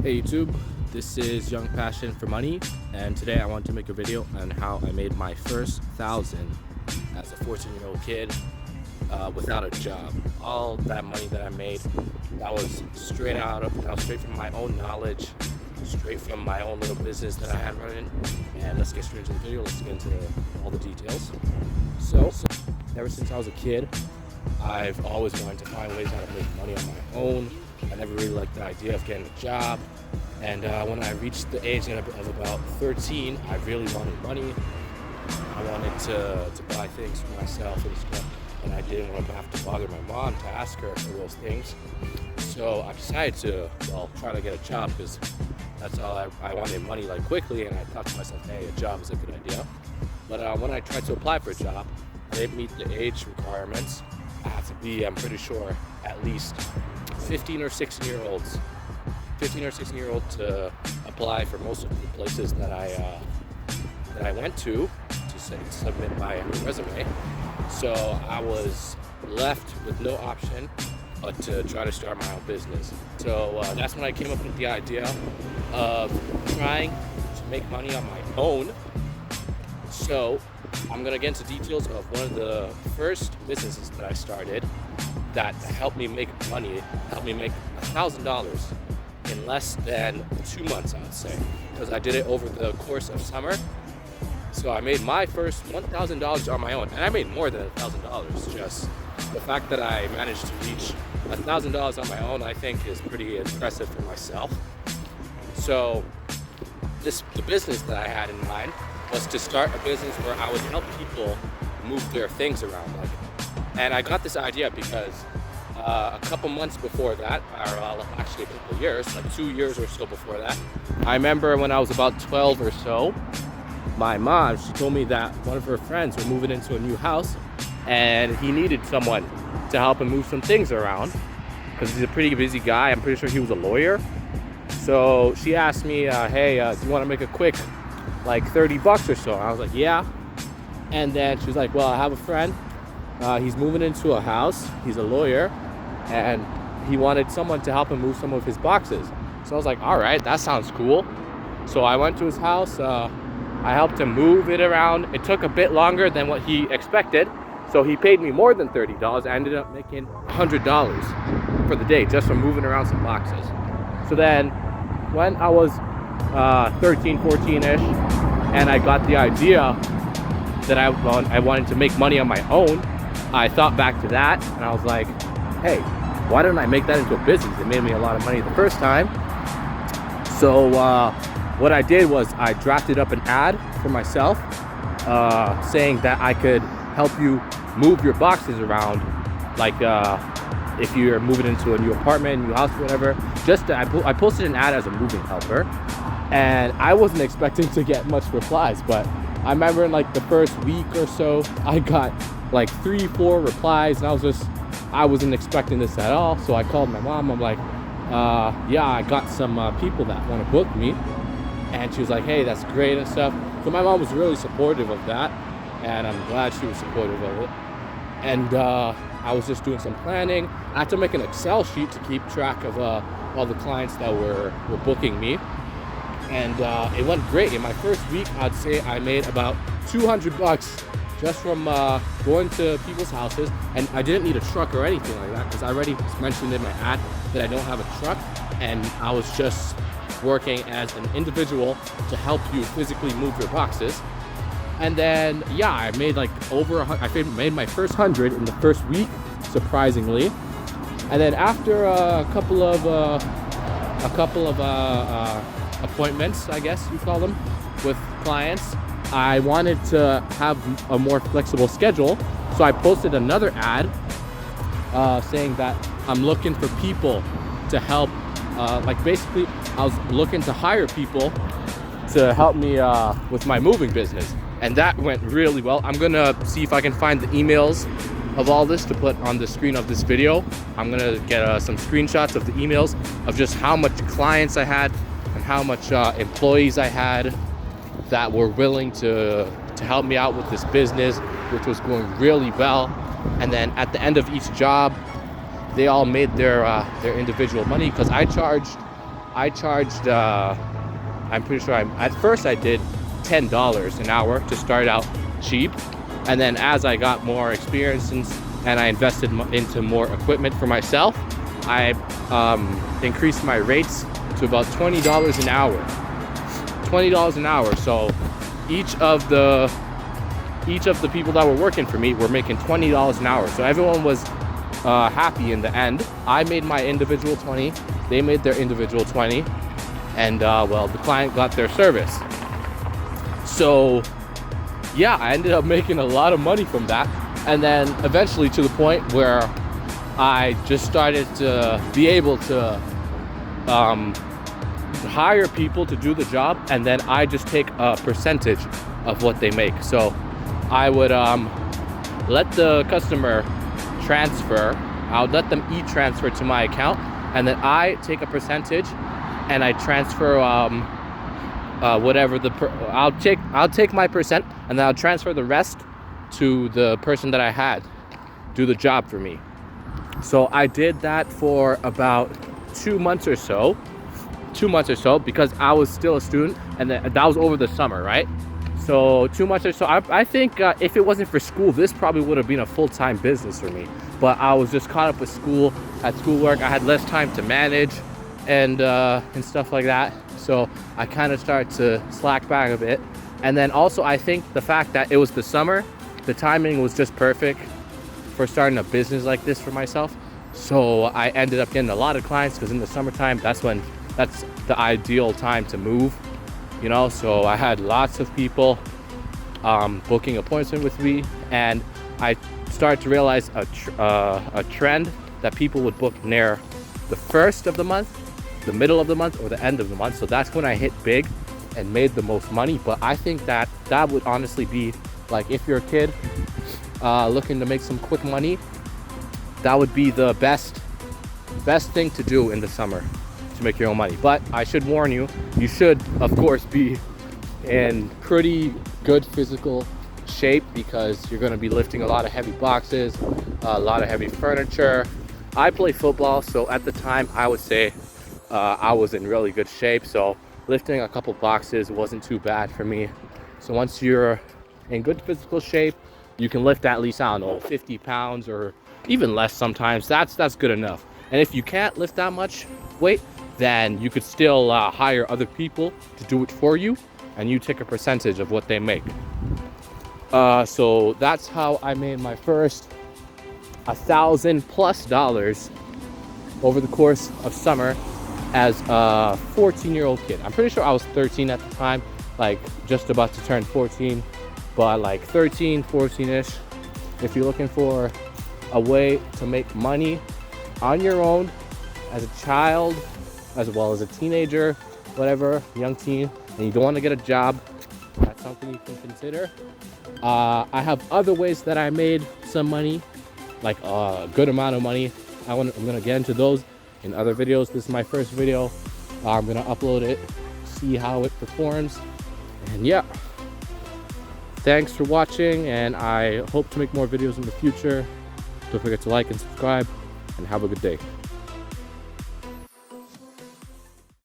Hey YouTube, this is Young Passion for Money, and today I want to make a video on how I made my first 1,000 as a 14-year-old kid without a job. All that money that I made, that was straight from my own knowledge, straight from my own little business that I had running. And let's get straight into the video. Let's get into all the details. So ever since I was a kid, I've always wanted to find ways how to make money on my own. I never really liked the idea of getting a job. And when I reached the age of about 13, I really wanted money. I wanted to buy things for myself and stuff. And I didn't want to have to bother my mom to ask her for those things. So I decided to, try to get a job because that's all I wanted money like quickly. And I thought to myself, hey, a job is a good idea. But when I tried to apply for a job, I didn't meet the age requirements. I have to be, I'm pretty sure, at least 15 or 16 year olds to apply for most of the places that I went to submit my resume. So I was left with no option but to try to start my own business. So that's when I came up with the idea of trying to make money on my own. So I'm gonna get into details of one of the first businesses that I started that helped me make money, helped me make $1,000 in less than 2 months, I would say, because I did it over the course of summer. So I made my first $1,000 on my own, and I made more than $1,000. Just the fact that I managed to reach $1,000 on my own, I think, is pretty impressive for myself. So the business that I had in mind was to start a business where I would help people move their things around. And I got this idea because a couple months before that, or actually a couple years, like 2 years or so before that, I remember when I was about 12 or so, my mom, she told me that one of her friends were moving into a new house and he needed someone to help him move some things around because he's a pretty busy guy. I'm pretty sure he was a lawyer. So she asked me, hey, do you want to make a quick like $30 or so? And I was like, yeah. And then she was like, well, I have a friend. He's moving into a house. He's a lawyer and he wanted someone to help him move some of his boxes. So I was like, all right, that sounds cool. So I went to his house. I helped him move it around. It took a bit longer than what he expected. So he paid me more than $30. I ended up making $100 for the day just from moving around some boxes. So then when I was 13, 14-ish, and I got the idea that I wanted to make money on my own, I thought back to that and I was like, hey, why didn't I make that into a business? It made me a lot of money the first time. So what I did was I drafted up an ad for myself saying that I could help you move your boxes around, like if you're moving into a new apartment, new house, whatever. I posted an ad as a moving helper, and I wasn't expecting to get much replies, but I remember in like the first week or so, I got like 3-4 replies, and I wasn't expecting this at all. So I called my mom. I'm like, yeah, I got some people that want to book me. And she was like, hey, that's great and stuff. So my mom was really supportive of that, and I'm glad she was supportive of it. And I was just doing some planning. I had to make an Excel sheet to keep track of all the clients that were booking me. And it went great. In my first week, I'd say I made about $200 just from going to people's houses. And I didn't need a truck or anything like that because I already mentioned in my ad that I don't have a truck. And I was just working as an individual to help you physically move your boxes. And then, yeah, I made like I made my first 100 in the first week, surprisingly. And then after a couple of appointments, I guess you call them, with clients, I wanted to have a more flexible schedule. So I posted another ad saying that I'm looking for people to help. Basically, I was looking to hire people to help me with my moving business. And that went really well. I'm gonna see if I can find the emails of all this to put on the screen of this video. I'm gonna get some screenshots of the emails of just how much clients I had and how much employees I had that were willing to help me out with this business, which was going really well. And then at the end of each job, they all made their individual money, because I charged I charged, I'm pretty sure at first I did $10 an hour to start out cheap. And then as I got more experience and I invested into more equipment for myself, I increased my rates to about $20 an hour. $20 an hour. So each of the people that were working for me were making $20 an hour. So everyone was happy in the end. I made my individual 20, they made their individual 20, and well, the client got their service. So yeah, I ended up making a lot of money from that. And then eventually to the point where I just started to be able to hire people to do the job, and then I just take a percentage of what they make. So I would let the customer transfer, I would let them e-transfer to my account, and then I take a percentage and I transfer whatever I'll take my percent, and then I'll transfer the rest to the person that I had do the job for me. So I did that for about 2 months or so because I was still a student, and that was over the summer, right? So 2 months or so. I think if it wasn't for school, this probably would have been a full-time business for me. But I was just caught up with schoolwork. I had less time to manage and stuff like that. So I kind of started to slack back a bit. And then also I think the fact that it was the summer, the timing was just perfect for starting a business like this for myself. So I ended up getting a lot of clients, because in the summertime, that's the ideal time to move, you know. So I had lots of people booking appointments with me, and I started to realize a trend that people would book near the first of the month, the middle of the month, or the end of the month. So that's when I hit big and made the most money. But I think that would honestly be like, if you're a kid looking to make some quick money, that would be the best thing to do in the summer to make your own money. But I should warn you, you should of course be in pretty good physical shape, because you're going to be lifting a lot of heavy boxes, a lot of heavy furniture. I play football, so at the time I would say I was in really good shape, so lifting a couple boxes wasn't too bad for me. So once you're in good physical shape, you can lift at least, I don't know, 50 pounds or even less sometimes. That's good enough. And if you can't lift that much weight, then you could still hire other people to do it for you, and you take a percentage of what they make. So that's how I made my first $1,000+ over the course of summer as a 14-year-old kid. I'm pretty sure I was 13 at the time, like just about to turn 14, but like 13, 14-ish. If you're looking for a way to make money on your own as a child, as well as a teenager, whatever, young teen, and you don't want to get a job, that's something you can consider. I have other ways that I made some money, like a good amount of money. I'm gonna get into those in other videos. This is my first video. I'm gonna upload it, see how it performs, and yeah. Thanks for watching, and I hope to make more videos in the future. Don't forget to like and subscribe, and have a good day.